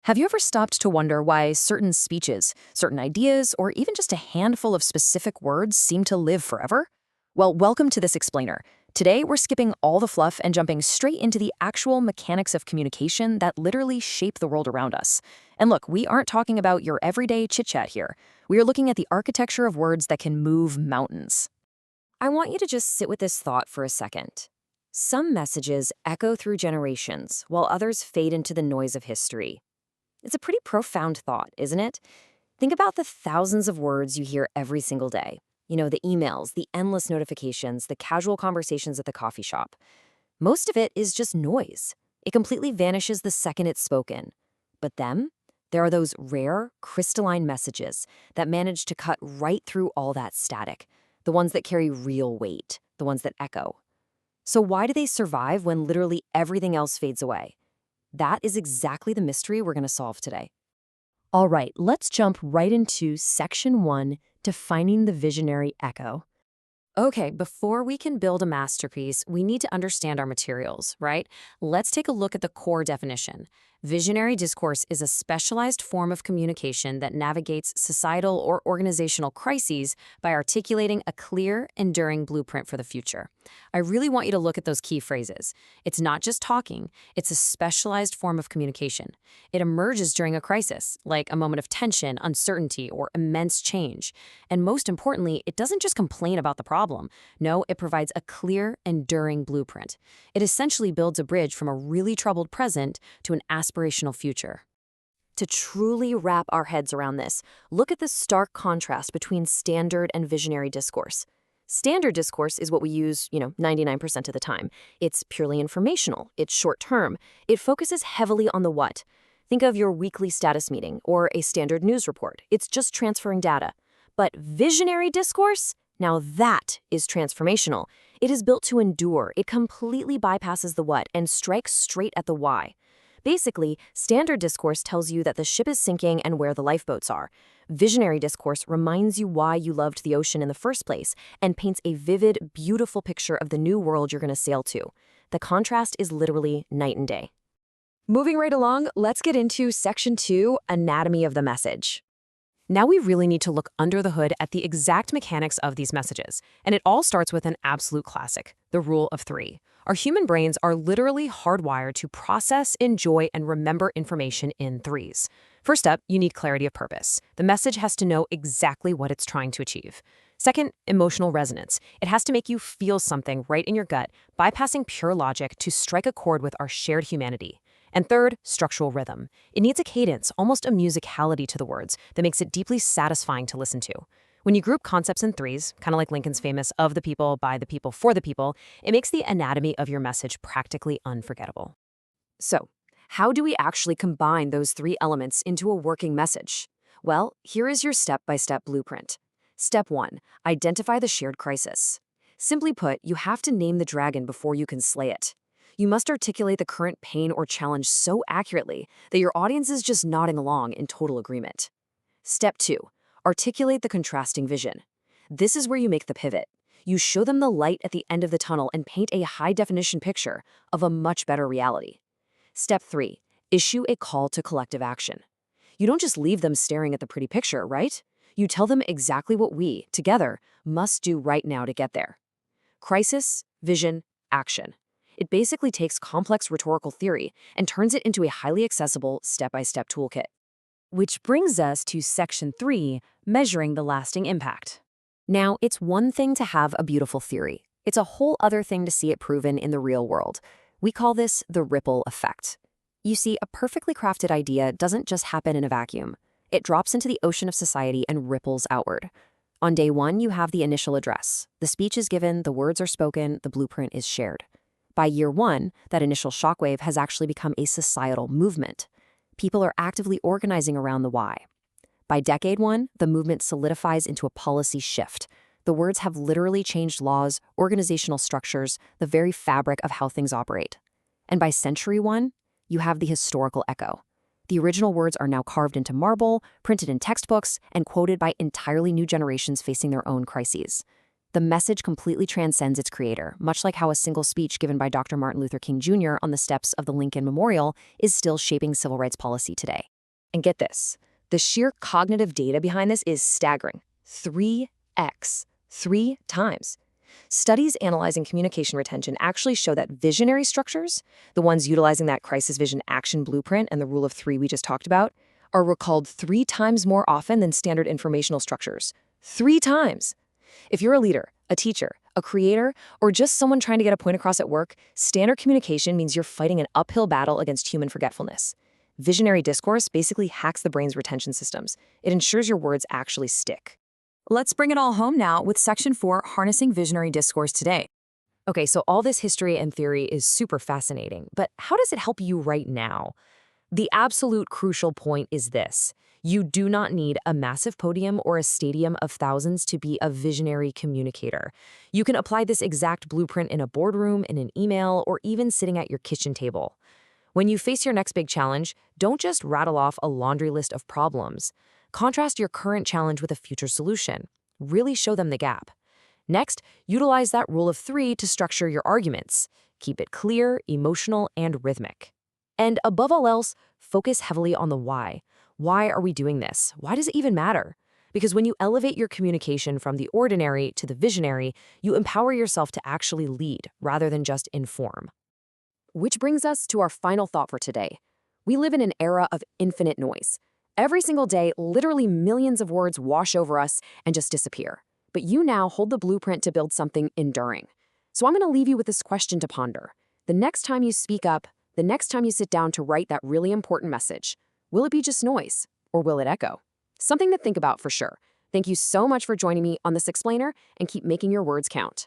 Have you ever stopped to wonder why certain speeches, certain ideas, or even just a handful of specific words seem to live forever? Well, welcome to this explainer. Today, we're skipping all the fluff and jumping straight into the actual mechanics of communication that literally shape the world around us. And look, we aren't talking about your everyday chit-chat here. We are looking at the architecture of words that can move mountains. I want you to just sit with this thought for a second. Some messages echo through generations, while others fade into the noise of history. It's a pretty profound thought, isn't it? Think about the thousands of words you hear every single day. You know, the emails, the endless notifications, the casual conversations at the coffee shop. Most of it is just noise. It completely vanishes the second it's spoken. But then, there are those rare, crystalline messages that manage to cut right through all that static. The ones that carry real weight, the ones that echo. So why do they survive when literally everything else fades away? That is exactly the mystery we're going to solve today. All right, let's jump right into Section 1, Defining the Visionary Echo. Okay, before we can build a masterpiece, we need to understand our materials, right? Let's take a look at the core definition. Visionary discourse is a specialized form of communication that navigates societal or organizational crises by articulating a clear, enduring blueprint for the future. I really want you to look at those key phrases. It's not just talking, it's a specialized form of communication. It emerges during a crisis, like a moment of tension, uncertainty, or immense change. And most importantly, it doesn't just complain about the problem. No, it provides a clear, enduring blueprint. It essentially builds a bridge from a really troubled present to an aspirational future. To truly wrap our heads around this, look at the stark contrast between standard and visionary discourse. Standard discourse is what we use, 99% of the time. It's purely informational, it's short-term, it focuses heavily on the what. Think of your weekly status meeting or a standard news report. It's just transferring data. But visionary discourse? Now that is transformational. It is built to endure. It completely bypasses the what and strikes straight at the why. Basically, standard discourse tells you that the ship is sinking and where the lifeboats are. Visionary discourse reminds you why you loved the ocean in the first place and paints a vivid, beautiful picture of the new world you're going to sail to. The contrast is literally night and day. Moving right along, let's get into Section 2, Anatomy of the Message. Now we really need to look under the hood at the exact mechanics of these messages, and it all starts with an absolute classic, the rule of three. Our human brains are literally hardwired to process, enjoy, and remember information in threes. First up, you need clarity of purpose. The message has to know exactly what it's trying to achieve. Second, emotional resonance. It has to make you feel something right in your gut, bypassing pure logic to strike a chord with our shared humanity. And third, structural rhythm. It needs a cadence, almost a musicality to the words, that makes it deeply satisfying to listen to. When you group concepts in threes, kind of like Lincoln's famous of the people, by the people, for the people, it makes the anatomy of your message practically unforgettable. So, how do we actually combine those three elements into a working message? Well, here is your step-by-step blueprint. Step 1. Identify the shared crisis. Simply put, you have to name the dragon before you can slay it. You must articulate the current pain or challenge so accurately that your audience is just nodding along in total agreement. Step 2. Articulate the contrasting vision. This is where you make the pivot. You show them the light at the end of the tunnel and paint a high-definition picture of a much better reality. Step 3. Issue a call to collective action. You don't just leave them staring at the pretty picture, right? You tell them exactly what we, together, must do right now to get there. Crisis, vision, action. It basically takes complex rhetorical theory and turns it into a highly accessible step-by-step toolkit. Which brings us to Section 3, Measuring the Lasting Impact. Now, it's one thing to have a beautiful theory. It's a whole other thing to see it proven in the real world. We call this the ripple effect. You see, a perfectly crafted idea doesn't just happen in a vacuum. It drops into the ocean of society and ripples outward. On day 1, you have the initial address. The speech is given, the words are spoken, the blueprint is shared. By year 1, that initial shockwave has actually become a societal movement. People are actively organizing around the why. By decade 1, the movement solidifies into a policy shift. The words have literally changed laws, organizational structures, the very fabric of how things operate. And by century 1, you have the historical echo. The original words are now carved into marble, printed in textbooks, and quoted by entirely new generations facing their own crises. The message completely transcends its creator, much like how a single speech given by Dr. Martin Luther King Jr. on the steps of the Lincoln Memorial is still shaping civil rights policy today. And get this, the sheer cognitive data behind this is staggering. 3x. 3 times. Studies analyzing communication retention actually show that visionary structures, the ones utilizing that crisis vision action blueprint and the rule of 3 we just talked about, are recalled 3 times more often than standard informational structures. 3 times! If you're a leader, a teacher, a creator, or just someone trying to get a point across at work, standard communication means you're fighting an uphill battle against human forgetfulness. Visionary discourse basically hacks the brain's retention systems. It ensures your words actually stick. Let's bring it all home now with Section 4, Harnessing Visionary Discourse today. Okay, so all this history and theory is super fascinating, but how does it help you right now? The absolute crucial point is this. You do not need a massive podium or a stadium of thousands to be a visionary communicator. You can apply this exact blueprint in a boardroom, in an email, or even sitting at your kitchen table. When you face your next big challenge, don't just rattle off a laundry list of problems. Contrast your current challenge with a future solution. Really show them the gap. Next, utilize that rule of 3 to structure your arguments. Keep it clear, emotional, and rhythmic. And above all else, focus heavily on the why. Why are we doing this? Why does it even matter? Because when you elevate your communication from the ordinary to the visionary, you empower yourself to actually lead rather than just inform. Which brings us to our final thought for today. We live in an era of infinite noise. Every single day, literally millions of words wash over us and just disappear. But you now hold the blueprint to build something enduring. So I'm going to leave you with this question to ponder. The next time you speak up, the next time you sit down to write that really important message, will it be just noise or will it echo? Something to think about for sure. Thank you so much for joining me on this explainer and keep making your words count.